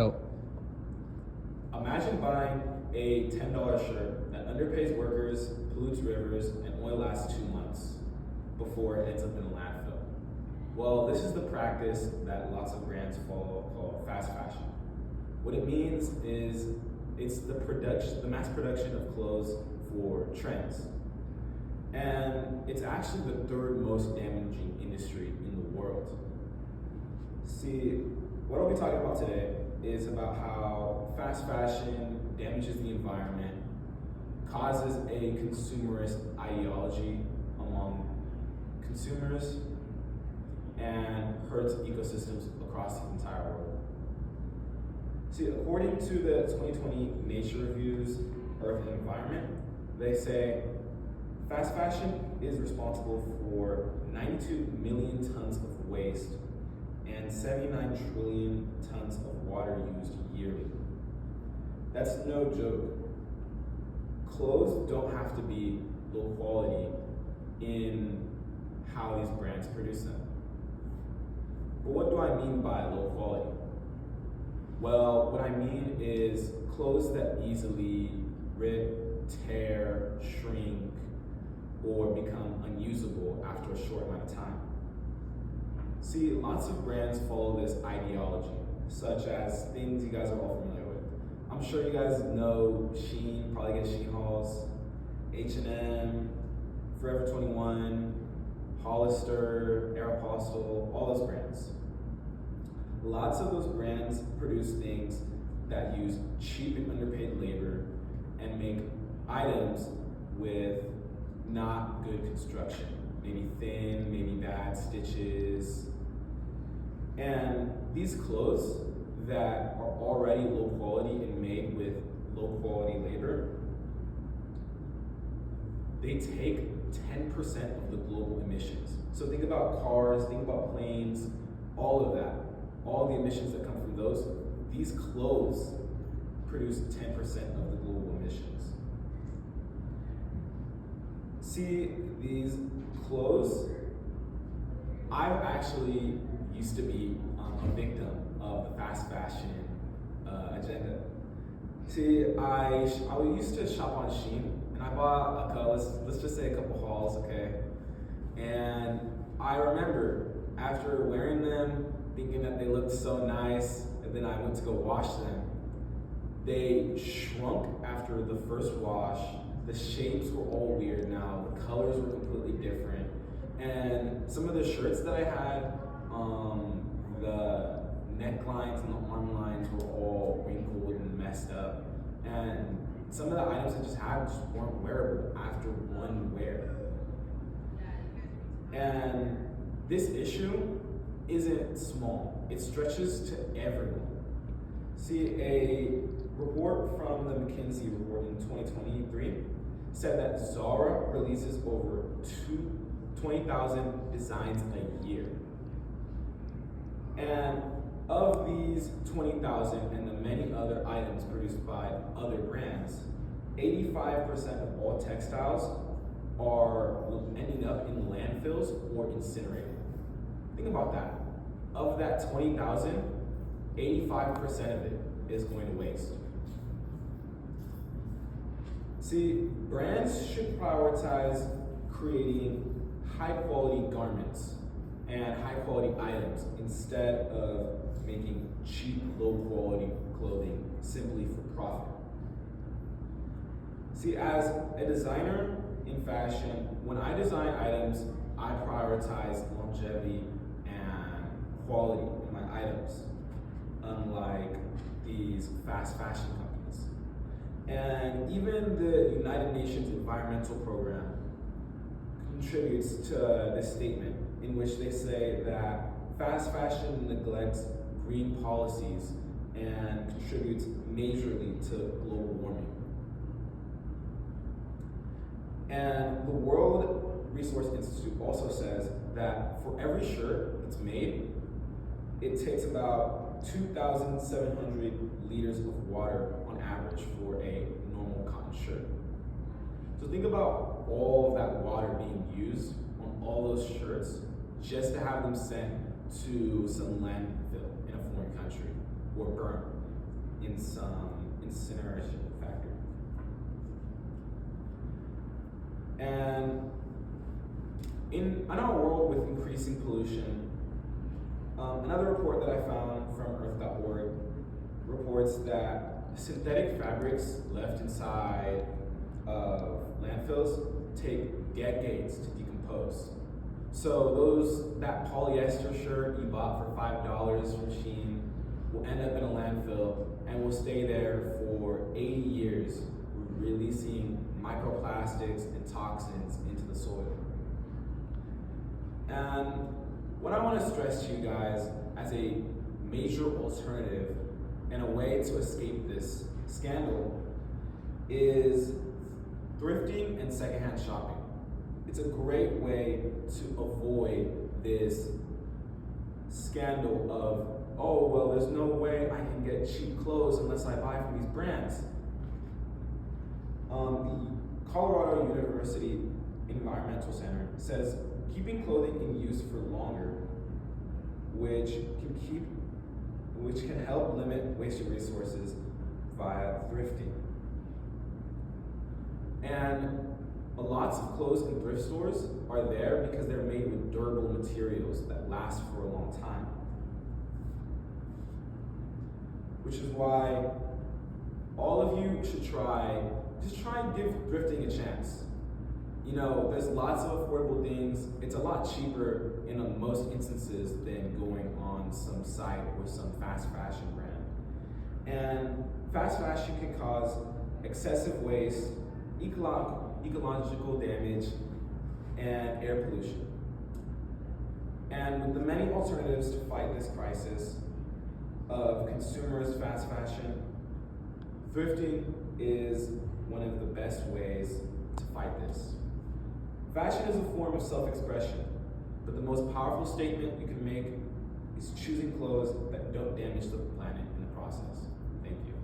So, Imagine buying a $10 shirt that underpays workers, pollutes rivers, and only lasts 2 months before it ends up in a landfill. Well, this is the practice that lots of brands follow called fast fashion. What it means is it's the mass production of clothes for trends. And it's actually the third most damaging industry in the world. See, what I'll be talking about today is about how fast fashion damages the environment, causes a consumerist ideology among consumers, and hurts ecosystems across the entire world. See, according to the 2020 Nature Reviews Earth and Environment, they say fast fashion is responsible for 92 million tons of waste and 79 trillion tons of water used yearly. That's no joke. Clothes don't have to be low quality in how these brands produce them. But what do I mean by low quality? Well, what I mean is clothes that easily rip, tear, shrink, or become unusable after a short amount of time. See, lots of brands follow this ideology, such as things you guys are all familiar with. I'm sure you guys know Shein, probably get Shein hauls, H&M, Forever 21, Hollister, Aeropostale, all those brands. Lots of those brands produce things that use cheap and underpaid labor and make items with not good construction. Maybe thin, maybe bad stitches. And these clothes that are already low quality and made with low quality labor, they take 10% of the global emissions. So think about cars, think about planes, all of that. All the emissions that come from those, these clothes produce 10% of the global emissions. See, these clothes, I actually used to be a victim of the fast fashion agenda. See, I used to shop on Shein, and I bought a couple, let's just say a couple hauls, okay? And I remember after wearing them, thinking that they looked so nice, and then I went to go wash them. They shrunk after the first wash. The shapes were all weird now. The colors were completely different. And some of the shirts that I had, the necklines and the arm lines were all wrinkled and messed up. And some of the items I just had just weren't wearable after one wear. And this issue isn't small. It stretches to everyone. See, a report from the McKinsey report in 2023 said that Zara releases over 20,000 designs a year. And of these 20,000 and the many other items produced by other brands, 85% of all textiles are ending up in landfills or incinerated. Think about that. Of that 20,000, 85% of it is going to waste. See, brands should prioritize creating high quality garments and high quality items instead of making cheap, low quality clothing simply for profit. See, as a designer in fashion, when I design items, I prioritize longevity and quality in my items, unlike these fast fashion companies. And even the United Nations Environmental Program contributes to this statement in which they say that fast fashion neglects green policies and contributes majorly to global warming. And the World Resource Institute also says that for every shirt that's made, it takes about 2,700 liters of water on average for a normal cotton shirt. So think about all of that water being used on all those shirts just to have them sent to some landfill in a foreign country or burned. in some incineration factory. And in our world with increasing pollution, another report that I found from earth.org reports that synthetic fabrics left inside of landfills take decades to decompose. So that polyester shirt you bought for $5 from Shein will end up in a landfill and will stay there for 80 years, releasing microplastics and toxins into the soil. And what I want to stress to you guys as a major alternative and a way to escape this scandal is thrifting and secondhand shopping. It's a great way to avoid this scandal of, oh, well, there's no way I can get cheap clothes unless I buy from these brands. The Colorado University Environmental Center says keeping clothing in use for longer, which can help limit wasted resources via thrifting. And lots of clothes in thrift stores are there because they're made with durable materials that last for a long time. Which is why all of you should just try and give thrifting a chance. You know, there's lots of affordable things. It's a lot cheaper in most instances than going on some site with some fast fashion brand. And fast fashion can cause excessive waste, ecological damage, and air pollution. And with the many alternatives to fight this crisis of consumers' fast fashion, thrifting is one of the best ways to fight this. Fashion is a form of self-expression, but the most powerful statement you can make is choosing clothes that don't damage the planet in the process. Thank you.